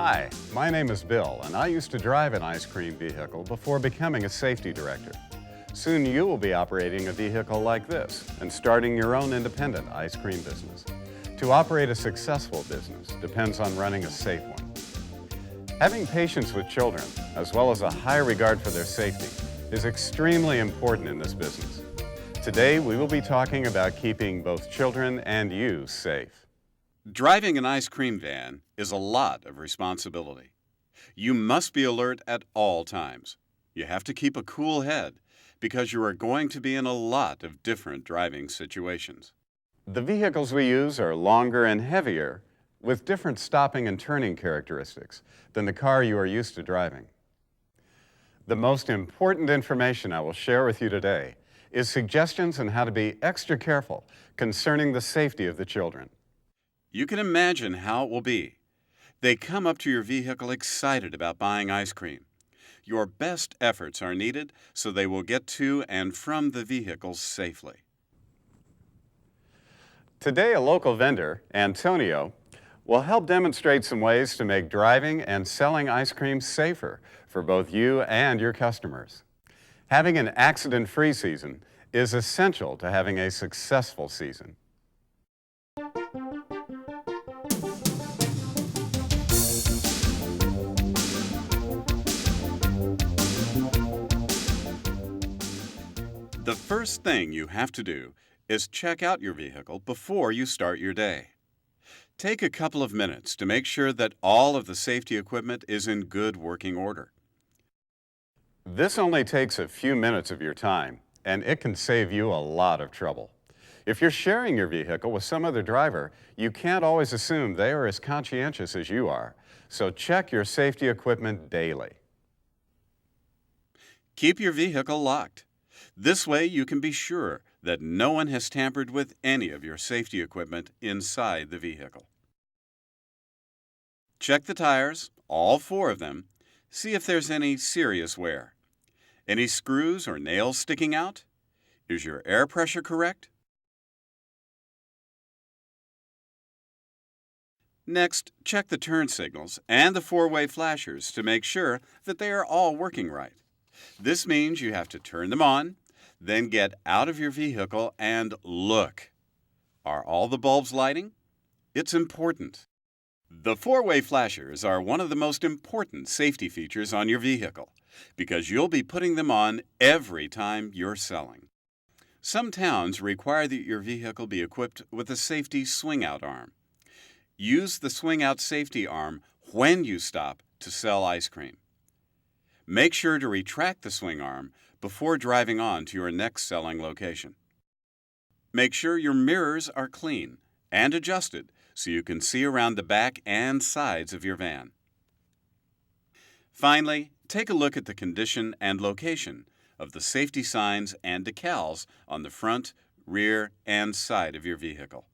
Hi, my name is Bill, and I used to drive an ice cream vehicle before becoming a safety director. Soon you will be operating a vehicle like this and starting your own independent ice cream business. To operate a successful business depends on running a safe one. Having patience with children, as well as a high regard for their safety, is extremely important in this business. Today, we will be talking about keeping both children and you safe. Driving an ice cream van is a lot of responsibility. You must be alert at all times. You have to keep a cool head because you are going to be in a lot of different driving situations. The vehicles we use are longer and heavier, with different stopping and turning characteristics than the car you are used to driving. The most important information I will share with you today is suggestions on how to be extra careful concerning the safety of the children. You can imagine how it will be. They come up to your vehicle excited about buying ice cream. Your best efforts are needed so they will get to and from the vehicle safely. Today, a local vendor, Antonio, will help demonstrate some ways to make driving and selling ice cream safer for both you and your customers. Having an accident-free season is essential to having a successful season. The first thing you have to do is check out your vehicle before you start your day. Take a couple of minutes to make sure that all of the safety equipment is in good working order. This only takes a few minutes of your time, and it can save you a lot of trouble. If you're sharing your vehicle with some other driver, you can't always assume they are as conscientious as you are, so check your safety equipment daily. Keep your vehicle locked. This way you can be sure that no one has tampered with any of your safety equipment inside the vehicle. Check the tires, all 4 of them. See if there's any serious wear. Any screws or nails sticking out? Is your air pressure correct? Next, check the turn signals and the 4-way flashers to make sure that they are all working right. This means you have to turn them on, then get out of your vehicle and look. Are all the bulbs lighting? It's important. The 4-way flashers are one of the most important safety features on your vehicle because you'll be putting them on every time you're selling. Some towns require that your vehicle be equipped with a safety swing-out arm. Use the swing-out safety arm when you stop to sell ice cream. Make sure to retract the swing arm before driving on to your next selling location. Make sure your mirrors are clean and adjusted so you can see around the back and sides of your van. Finally, take a look at the condition and location of the safety signs and decals on the front, rear, and side of your vehicle.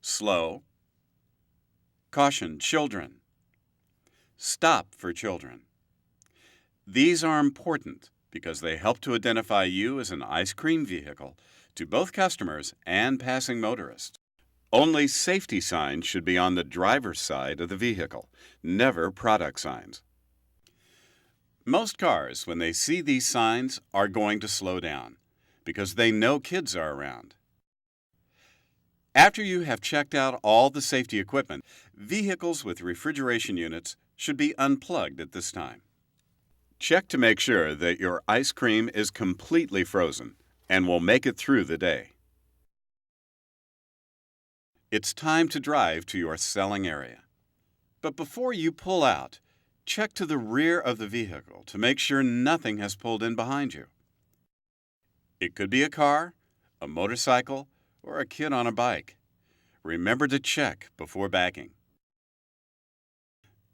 Slow. Caution children. Stop for children. These are important because they help to identify you as an ice cream vehicle to both customers and passing motorists. Only safety signs should be on the driver's side of the vehicle, never product signs. Most cars, when they see these signs, are going to slow down because they know kids are around. After you have checked out all the safety equipment, vehicles with refrigeration units should be unplugged at this time. Check to make sure that your ice cream is completely frozen and will make it through the day. It's time to drive to your selling area. But before you pull out, check to the rear of the vehicle to make sure nothing has pulled in behind you. It could be a car, a motorcycle, or a kid on a bike. Remember to check before backing.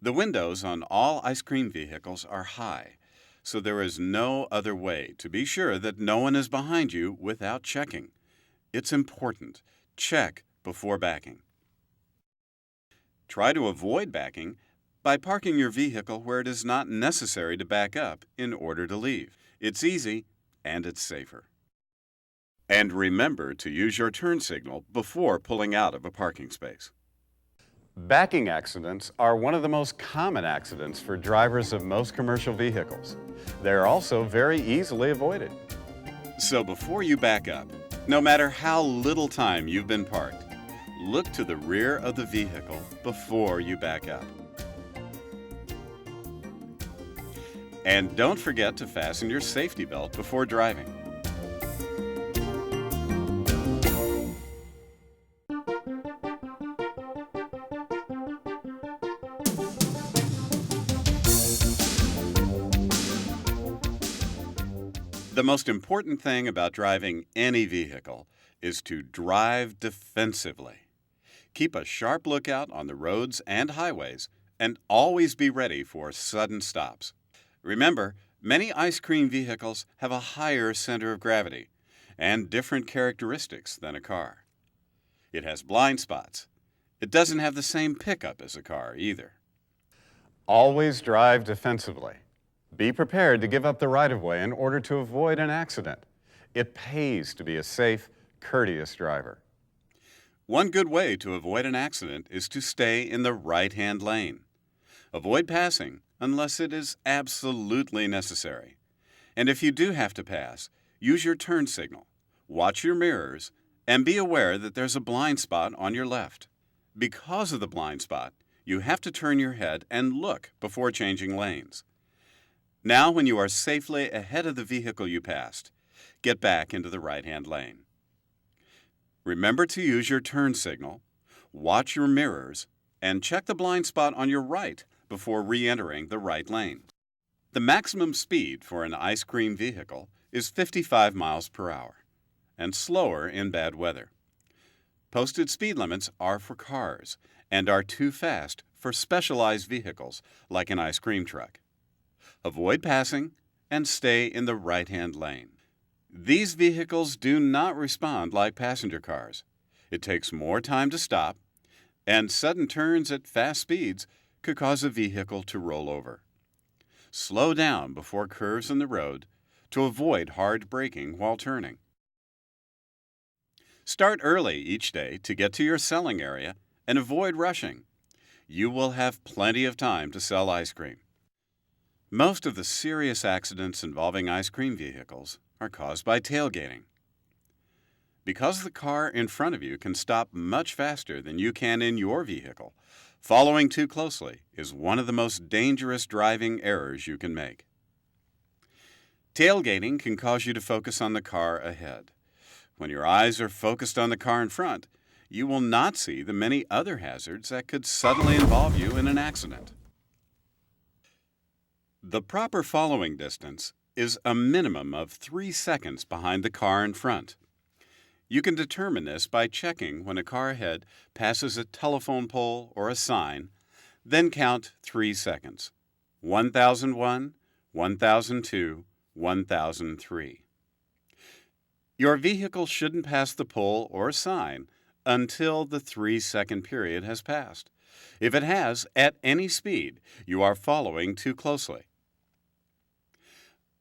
The windows on all ice cream vehicles are high, so there is no other way to be sure that no one is behind you without checking. It's important. Check before backing. Try to avoid backing by parking your vehicle where it is not necessary to back up in order to leave. It's easy and it's safer. And remember to use your turn signal before pulling out of a parking space. Backing accidents are one of the most common accidents for drivers of most commercial vehicles. They're also very easily avoided. So before you back up, no matter how little time you've been parked, look to the rear of the vehicle before you back up. And don't forget to fasten your safety belt before driving. The most important thing about driving any vehicle is to drive defensively. Keep a sharp lookout on the roads and highways and always be ready for sudden stops. Remember, many ice cream vehicles have a higher center of gravity and different characteristics than a car. It has blind spots. It doesn't have the same pickup as a car either. Always drive defensively. Be prepared to give up the right-of-way in order to avoid an accident. It pays to be a safe, courteous driver. One good way to avoid an accident is to stay in the right-hand lane. Avoid passing unless it is absolutely necessary. And if you do have to pass, use your turn signal, watch your mirrors, and be aware that there's a blind spot on your left. Because of the blind spot, you have to turn your head and look before changing lanes. Now, when you are safely ahead of the vehicle you passed, get back into the right-hand lane. Remember to use your turn signal, watch your mirrors, and check the blind spot on your right before re-entering the right lane. The maximum speed for an ice cream vehicle is 55 miles per hour, and slower in bad weather. Posted speed limits are for cars and are too fast for specialized vehicles like an ice cream truck. Avoid passing and stay in the right-hand lane. These vehicles do not respond like passenger cars. It takes more time to stop, and sudden turns at fast speeds could cause a vehicle to roll over. Slow down before curves in the road to avoid hard braking while turning. Start early each day to get to your selling area and avoid rushing. You will have plenty of time to sell ice cream. Most of the serious accidents involving ice cream vehicles are caused by tailgating. Because the car in front of you can stop much faster than you can in your vehicle, following too closely is one of the most dangerous driving errors you can make. Tailgating can cause you to focus on the car ahead. When your eyes are focused on the car in front, you will not see the many other hazards that could suddenly involve you in an accident. The proper following distance is a minimum of 3 seconds behind the car in front. You can determine this by checking when a car ahead passes a telephone pole or a sign, then count 3 seconds. 1001, 1002, 1003. Your vehicle shouldn't pass the pole or sign until the 3-second period has passed. If it has, at any speed, you are following too closely.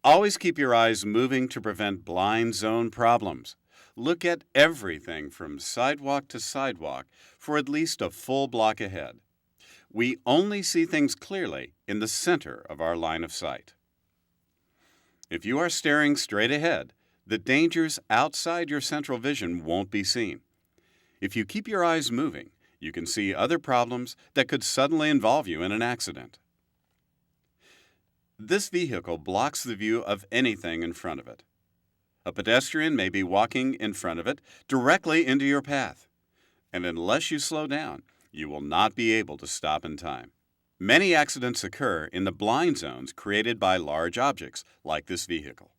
Always keep your eyes moving to prevent blind zone problems. Look at everything from sidewalk to sidewalk for at least a full block ahead. We only see things clearly in the center of our line of sight. If you are staring straight ahead, the dangers outside your central vision won't be seen. If you keep your eyes moving, you can see other problems that could suddenly involve you in an accident. This vehicle blocks the view of anything in front of it. A pedestrian may be walking in front of it directly into your path, and unless you slow down, you will not be able to stop in time. Many accidents occur in the blind zones created by large objects like this vehicle.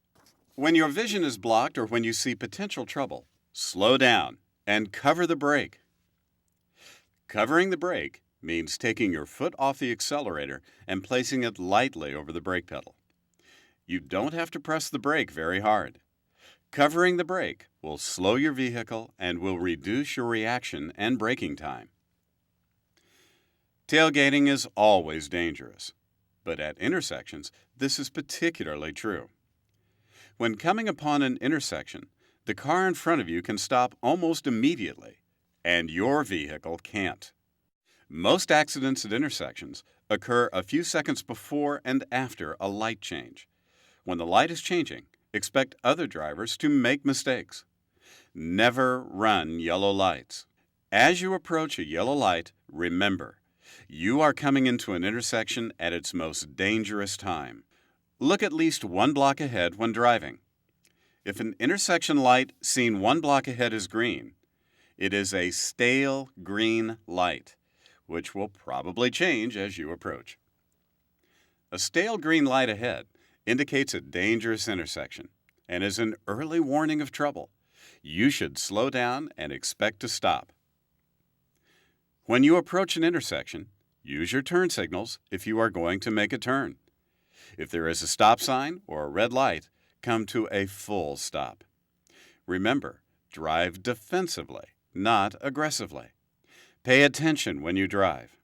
When your vision is blocked or when you see potential trouble, slow down and cover the brake. Covering the brake means taking your foot off the accelerator and placing it lightly over the brake pedal. You don't have to press the brake very hard. Covering the brake will slow your vehicle and will reduce your reaction and braking time. Tailgating is always dangerous, but at intersections, this is particularly true. When coming upon an intersection, the car in front of you can stop almost immediately, and your vehicle can't. Most accidents at intersections occur a few seconds before and after a light change. When the light is changing, expect other drivers to make mistakes. Never run yellow lights. As you approach a yellow light, remember, you are coming into an intersection at its most dangerous time. Look at least one block ahead when driving. If an intersection light seen one block ahead is green, it is a stale green light, which will probably change as you approach. A stale green light ahead indicates a dangerous intersection and is an early warning of trouble. You should slow down and expect to stop. When you approach an intersection, use your turn signals if you are going to make a turn. If there is a stop sign or a red light, come to a full stop. Remember, drive defensively, not aggressively. Pay attention when you drive.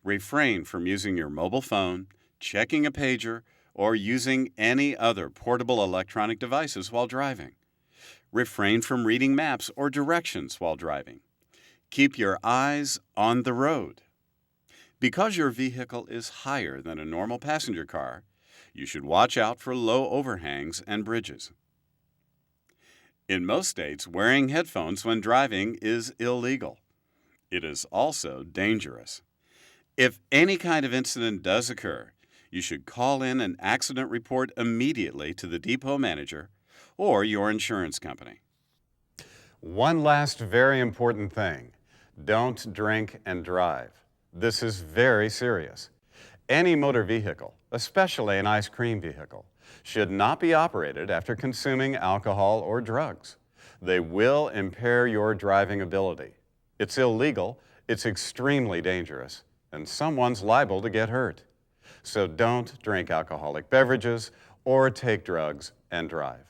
Refrain from using your mobile phone, checking a pager, or using any other portable electronic devices while driving. Refrain from reading maps or directions while driving. Keep your eyes on the road. Because your vehicle is higher than a normal passenger car, you should watch out for low overhangs and bridges. In most states, wearing headphones when driving is illegal. It is also dangerous. If any kind of incident does occur, you should call in an accident report immediately to the depot manager or your insurance company. One last very important thing. Don't drink and drive. This is very serious. Any motor vehicle, especially an ice cream vehicle, should not be operated after consuming alcohol or drugs. They will impair your driving ability. It's illegal, it's extremely dangerous, and someone's liable to get hurt. So don't drink alcoholic beverages or take drugs and drive.